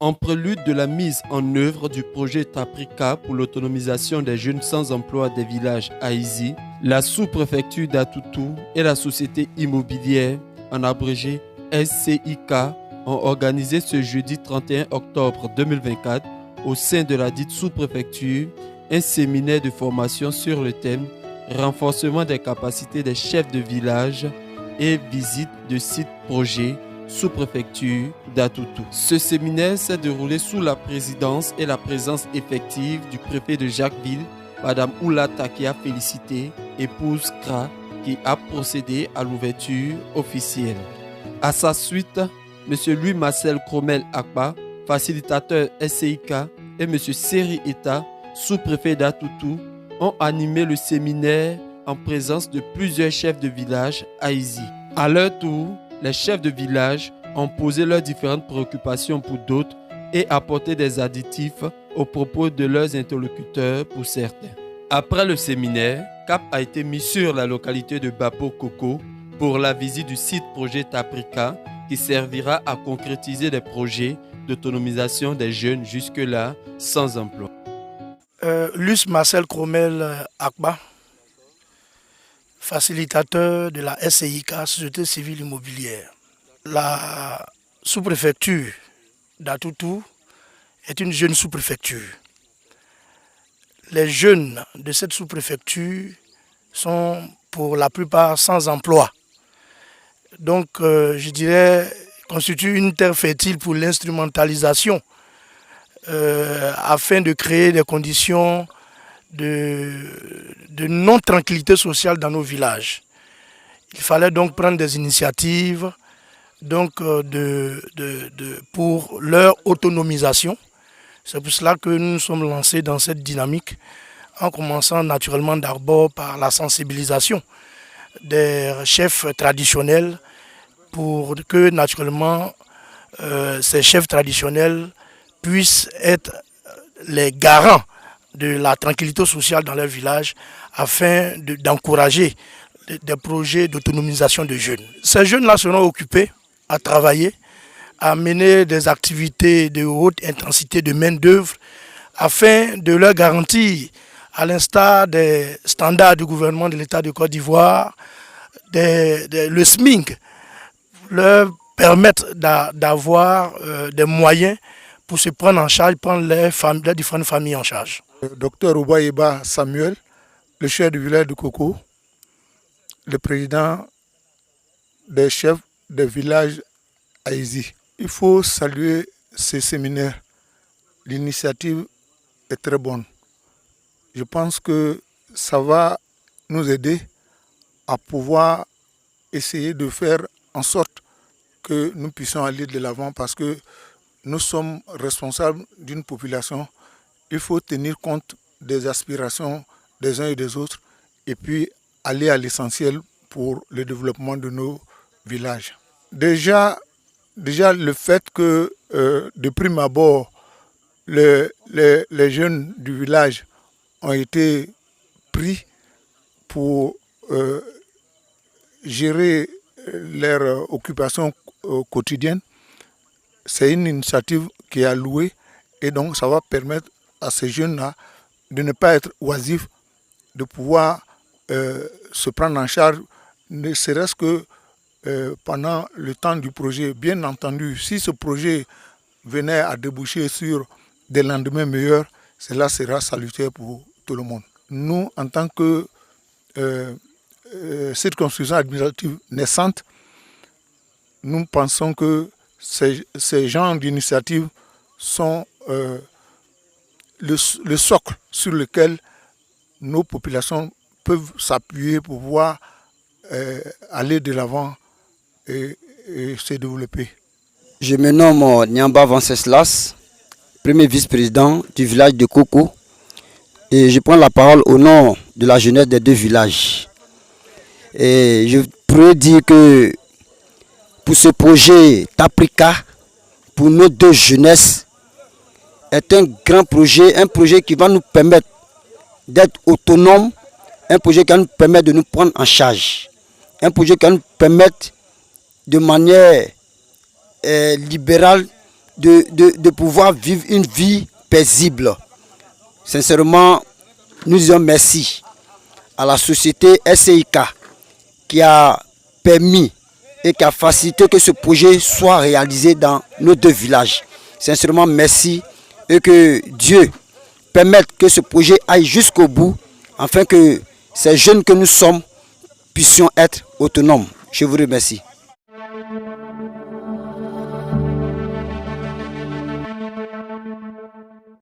En prélude de la mise en œuvre du projet Taprika pour l'autonomisation des jeunes sans emploi des villages Haïzi, la sous-préfecture d'Atoutou et la société immobilière, en abrégé SCIK, ont organisé ce jeudi 31 octobre 2024 au sein de la dite sous-préfecture un séminaire de formation sur le thème renforcement des capacités des chefs de village et visite de sites projets sous-préfecture d'Atoutou. Ce séminaire s'est déroulé sous la présidence et la présence effective du préfet de Jacquesville, Madame Oula Takia Félicité, épouse Kra, qui a procédé à l'ouverture officielle. À sa suite, M. Louis-Marcel Cromel Akba, facilitateur SCIK, et M. Seri Eta, sous-préfet d'Atoutou, ont animé le séminaire en présence de plusieurs chefs de village haïzi. À leur tour, les chefs de village ont posé leurs différentes préoccupations pour d'autres et apporté des additifs aux propos de leurs interlocuteurs pour certains. Après le séminaire, cap a été mis sur la localité de Bapo Koko pour la visite du site projet Taprika qui servira à concrétiser des projets d'autonomisation des jeunes jusque-là sans emploi. Luce Marcel Cromel Akba, facilitateur de la SCIK, Société Civile Immobilière. La sous-préfecture d'Atoutou est une jeune sous-préfecture. Les jeunes de cette sous-préfecture sont pour la plupart sans emploi. Donc, je dirais, constitue une terre fertile pour l'instrumentalisation afin de créer des conditions de non-tranquillité sociale dans nos villages. Il fallait donc prendre des initiatives pour leur autonomisation. C'est pour cela que nous nous sommes lancés dans cette dynamique, en commençant naturellement d'abord par la sensibilisation des chefs traditionnels pour que naturellement ces chefs traditionnels puissent être les garants de la tranquillité sociale dans leur village afin d'encourager des projets d'autonomisation de jeunes. Ces jeunes-là seront occupés à travailler, à mener des activités de haute intensité de main-d'œuvre afin de leur garantir, à l'instar des standards du gouvernement de l'État de Côte d'Ivoire, le SMIC, leur permettre d'avoir des moyens pour se prendre en charge, prendre les différentes familles en charge. Docteur Oubaïba Samuel, le chef du village de Koko, le président des chefs des villages Haïzi. Il faut saluer ce séminaire. L'initiative est très bonne. Je pense que ça va nous aider à pouvoir essayer de faire en sorte que nous puissions aller de l'avant parce que nous sommes responsables d'une population. Il faut tenir compte des aspirations des uns et des autres et puis aller à l'essentiel pour le développement de nos villages. Déjà le fait que de prime abord, les jeunes du village ont été pris pour gérer leurs occupations quotidiennes, c'est une initiative qui est allouée et donc ça va permettre à ces jeunes-là de ne pas être oisifs, de pouvoir se prendre en charge, ne serait-ce que pendant le temps du projet. Bien entendu, si ce projet venait à déboucher sur des lendemains meilleurs, cela sera salutaire pour tout le monde. Nous, en tant que circonscription administrative naissante, nous pensons que ces genres d'initiatives sont le socle sur lequel nos populations peuvent s'appuyer pour pouvoir aller de l'avant et se développer. Je me nomme Nyamba Venceslas, premier vice-président du village de Koko, et je prends la parole au nom de la jeunesse des deux villages. Et je pourrais dire que pour ce projet Taprika, pour nos deux jeunesses, est un grand projet, un projet qui va nous permettre d'être autonomes, un projet qui va nous permettre de nous prendre en charge, un projet qui va nous permettre de manière libérale de pouvoir vivre une vie paisible. Sincèrement, nous disons merci à la société SCIK qui a permis et qui a facilité que ce projet soit réalisé dans nos 2 villages. Sincèrement, merci et que Dieu permette que ce projet aille jusqu'au bout afin que ces jeunes que nous sommes puissions être autonomes. Je vous remercie.